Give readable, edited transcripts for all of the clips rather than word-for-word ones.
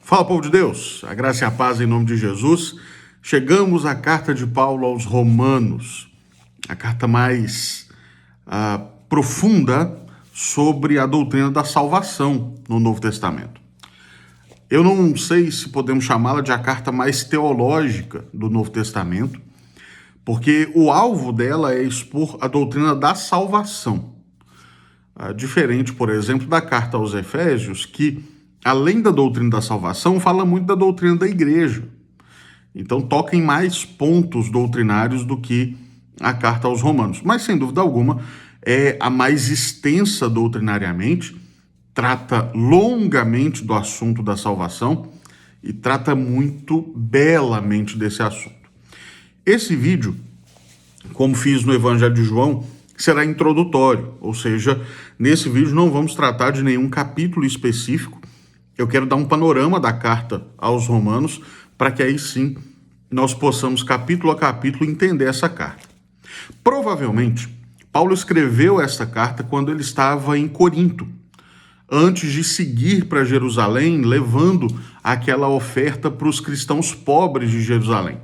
Fala, povo de Deus, a graça e a paz em nome de Jesus. Chegamos à carta de Paulo aos Romanos, a carta mais profunda sobre a doutrina da salvação no Novo Testamento. Eu não sei se podemos chamá-la de a carta mais teológica do Novo Testamento, porque o alvo dela é expor a doutrina da salvação. Diferente, por exemplo, da carta aos Efésios, que além da doutrina da salvação, fala muito da doutrina da igreja. Então toca em mais pontos doutrinários do que a carta aos Romanos. Mas, sem dúvida alguma, é a mais extensa doutrinariamente, trata longamente do assunto da salvação e trata muito belamente desse assunto. Esse vídeo, como fiz no Evangelho de João, será introdutório, ou seja, nesse vídeo não vamos tratar de nenhum capítulo específico. Eu quero dar um panorama da carta aos Romanos, para que aí sim nós possamos, capítulo a capítulo, entender essa carta. Provavelmente, Paulo escreveu essa carta quando ele estava em Corinto, antes de seguir para Jerusalém, levando aquela oferta para os cristãos pobres de Jerusalém.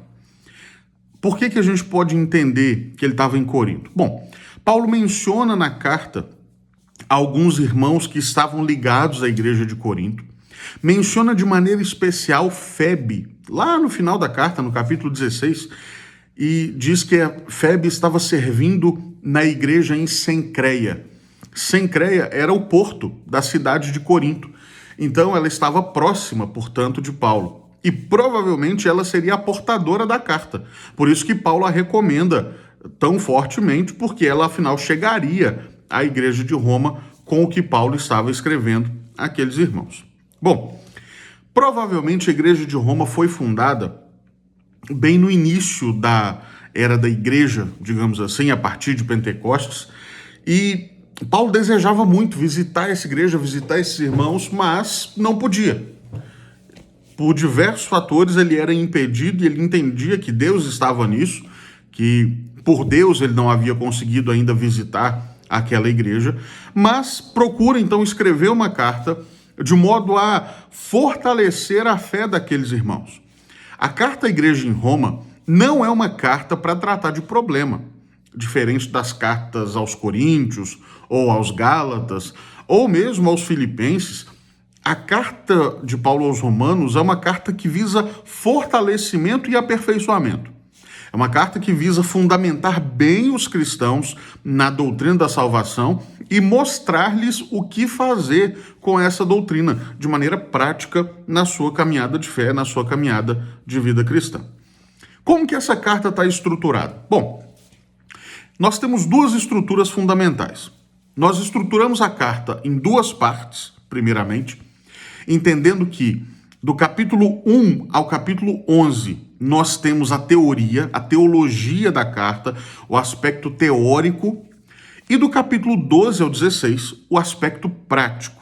Por que a gente pode entender que ele estava em Corinto? Bom, Paulo menciona na carta alguns irmãos que estavam ligados à igreja de Corinto, menciona de maneira especial Febe, lá no final da carta, no capítulo 16, e diz que Febe estava servindo na igreja em Cencreia. Cencreia era o porto da cidade de Corinto, então ela estava próxima, portanto, de Paulo. E provavelmente ela seria a portadora da carta. Por isso que Paulo a recomenda tão fortemente, porque ela afinal chegaria à igreja de Roma com o que Paulo estava escrevendo àqueles irmãos. Bom, provavelmente a igreja de Roma foi fundada bem no início da era da igreja, digamos assim, a partir de Pentecostes, e Paulo desejava muito visitar essa igreja, visitar esses irmãos, mas não podia. Por diversos fatores ele era impedido e ele entendia que Deus estava nisso, que por Deus ele não havia conseguido ainda visitar aquela igreja, mas procura então escrever uma carta de modo a fortalecer a fé daqueles irmãos. A carta à igreja em Roma não é uma carta para tratar de problema, diferente das cartas aos Coríntios, ou aos Gálatas, ou mesmo aos Filipenses. A carta de Paulo aos Romanos é uma carta que visa fortalecimento e aperfeiçoamento. É uma carta que visa fundamentar bem os cristãos na doutrina da salvação e mostrar-lhes o que fazer com essa doutrina de maneira prática na sua caminhada de fé, na sua caminhada de vida cristã. Como que essa carta está estruturada? Bom, nós temos duas estruturas fundamentais. Nós estruturamos a carta em duas partes, primeiramente, entendendo que do capítulo 1 ao capítulo 11, nós temos a teoria, a teologia da carta, o aspecto teórico, e do capítulo 12 ao 16, o aspecto prático.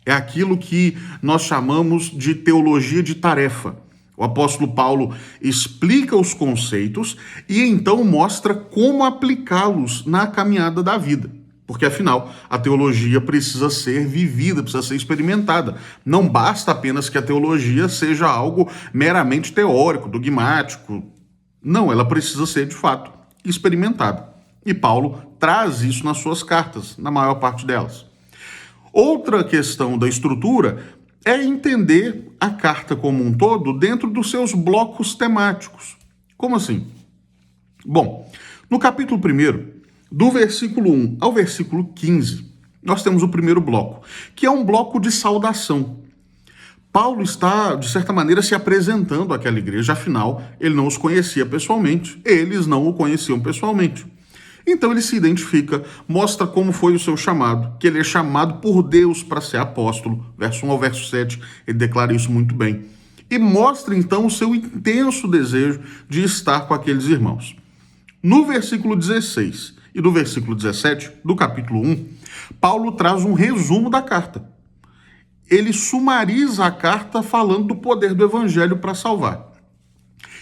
É aquilo que nós chamamos de teologia de tarefa. O apóstolo Paulo explica os conceitos e então mostra como aplicá-los na caminhada da vida. Porque, afinal, a teologia precisa ser vivida, precisa ser experimentada. Não basta apenas que a teologia seja algo meramente teórico, dogmático. Não, ela precisa ser, de fato, experimentada. E Paulo traz isso nas suas cartas, na maior parte delas. Outra questão da estrutura é entender a carta como um todo dentro dos seus blocos temáticos. Como assim? Bom, no capítulo 1, do versículo 1 ao versículo 15, nós temos o primeiro bloco, que é um bloco de saudação. Paulo está, de certa maneira, se apresentando àquela igreja, afinal, ele não os conhecia pessoalmente, eles não o conheciam pessoalmente. Então ele se identifica, mostra como foi o seu chamado, que ele é chamado por Deus para ser apóstolo, verso 1 ao verso 7, ele declara isso muito bem. E mostra então o seu intenso desejo de estar com aqueles irmãos. No versículo 16 e do versículo 17 do capítulo 1, Paulo traz um resumo da carta. Ele sumariza a carta falando do poder do evangelho para salvar.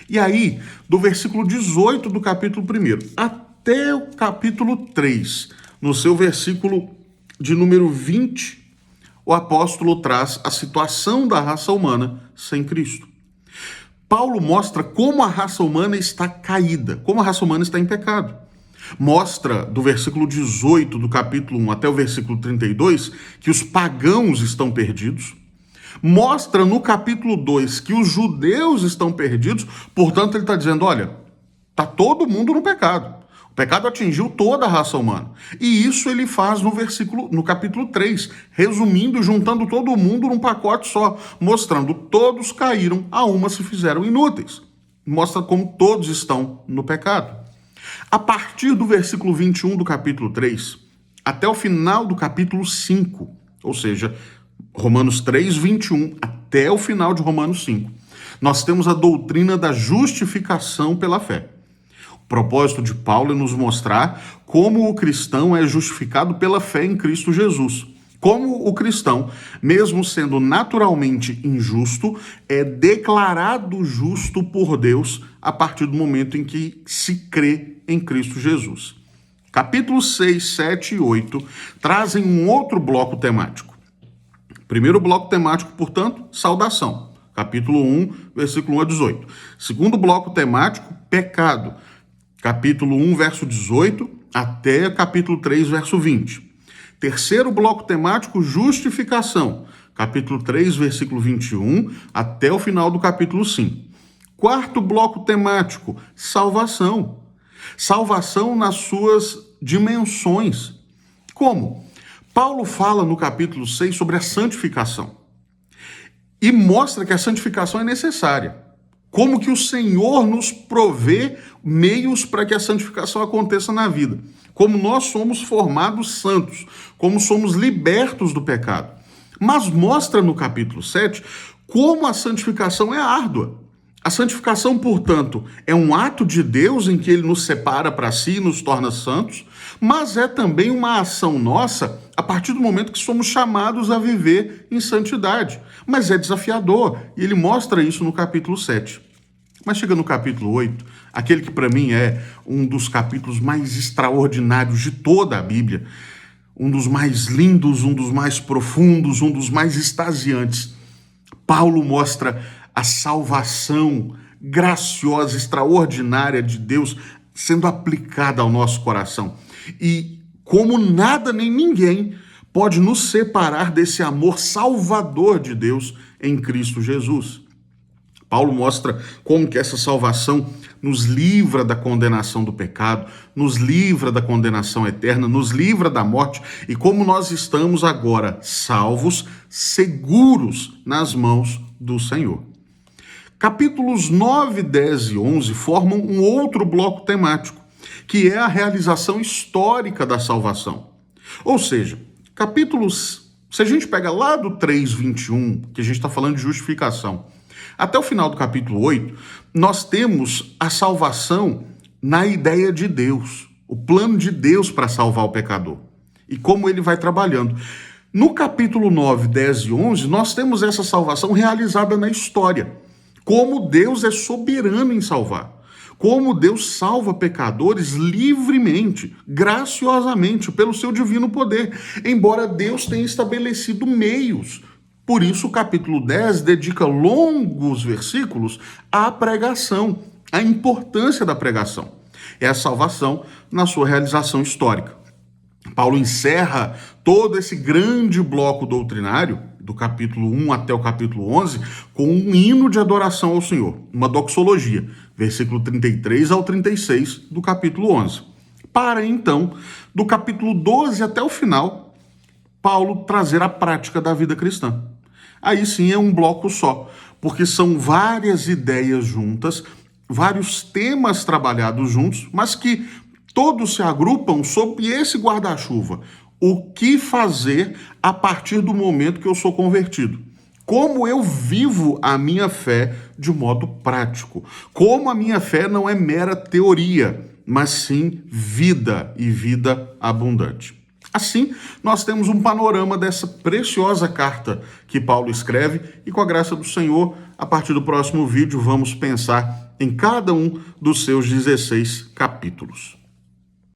E aí, do versículo 18 do capítulo 1 até o capítulo 3, no seu versículo de número 20, o apóstolo traz a situação da raça humana sem Cristo. Paulo mostra como a raça humana está caída, como a raça humana está em pecado. Mostra, do versículo 18 do capítulo 1 até o versículo 32, que os pagãos estão perdidos. Mostra no capítulo 2 que os judeus estão perdidos, portanto ele está dizendo, olha, está todo mundo no pecado. O pecado atingiu toda a raça humana. E isso ele faz no capítulo 3, resumindo, juntando todo mundo num pacote só, mostrando todos caíram, a uma se fizeram inúteis. Mostra como todos estão no pecado. A partir do versículo 21 do capítulo 3, até o final do capítulo 5, ou seja, Romanos 3, 21, até o final de Romanos 5, nós temos a doutrina da justificação pela fé. O propósito de Paulo é nos mostrar como o cristão é justificado pela fé em Cristo Jesus. Como o cristão, mesmo sendo naturalmente injusto, é declarado justo por Deus a partir do momento em que se crê em Cristo Jesus. Capítulos 6, 7 e 8 trazem um outro bloco temático. Primeiro bloco temático, portanto, saudação. Capítulo 1, versículo 1 a 18. Segundo bloco temático, pecado. Capítulo 1, verso 18, até capítulo 3, verso 20. Terceiro bloco temático, justificação. Capítulo 3, versículo 21, até o final do capítulo 5. Quarto bloco temático, salvação. Salvação nas suas dimensões. Como? Paulo fala no capítulo 6 sobre a santificação. E mostra que a santificação é necessária. Como que o Senhor nos provê meios para que a santificação aconteça na vida. Como nós somos formados santos, como somos libertos do pecado. Mas mostra no capítulo 7 como a santificação é árdua. A santificação, portanto, é um ato de Deus em que ele nos separa para si e nos torna santos, mas é também uma ação nossa a partir do momento que somos chamados a viver em santidade. Mas é desafiador, e ele mostra isso no capítulo 7. Mas chega no capítulo 8, aquele que para mim é um dos capítulos mais extraordinários de toda a Bíblia, um dos mais lindos, um dos mais profundos, um dos mais extasiantes. Paulo mostra a salvação graciosa, extraordinária de Deus sendo aplicada ao nosso coração. E como nada nem ninguém pode nos separar desse amor salvador de Deus em Cristo Jesus. Paulo mostra como que essa salvação nos livra da condenação do pecado, nos livra da condenação eterna, nos livra da morte e como nós estamos agora salvos, seguros nas mãos do Senhor. Capítulos 9, 10 e 11 formam um outro bloco temático, que é a realização histórica da salvação. Ou seja, se a gente pega lá do 3, 21, que a gente está falando de justificação, até o final do capítulo 8, nós temos a salvação na ideia de Deus, o plano de Deus para salvar o pecador e como ele vai trabalhando. No capítulo 9, 10 e 11, nós temos essa salvação realizada na história, como Deus é soberano em salvar, como Deus salva pecadores livremente, graciosamente, pelo seu divino poder, embora Deus tenha estabelecido meios. Por isso, o capítulo 10 dedica longos versículos à pregação, à importância da pregação. É a salvação na sua realização histórica. Paulo encerra todo esse grande bloco doutrinário, do capítulo 1 até o capítulo 11, com um hino de adoração ao Senhor, uma doxologia, versículo 33 ao 36 do capítulo 11. Para, então, do capítulo 12 até o final, Paulo trazer a prática da vida cristã. Aí sim é um bloco só, porque são várias ideias juntas, vários temas trabalhados juntos, mas que todos se agrupam sob esse guarda-chuva. O que fazer a partir do momento que eu sou convertido? Como eu vivo a minha fé de modo prático? Como a minha fé não é mera teoria, mas sim vida e vida abundante. Assim, nós temos um panorama dessa preciosa carta que Paulo escreve e, com a graça do Senhor, a partir do próximo vídeo, vamos pensar em cada um dos seus 16 capítulos.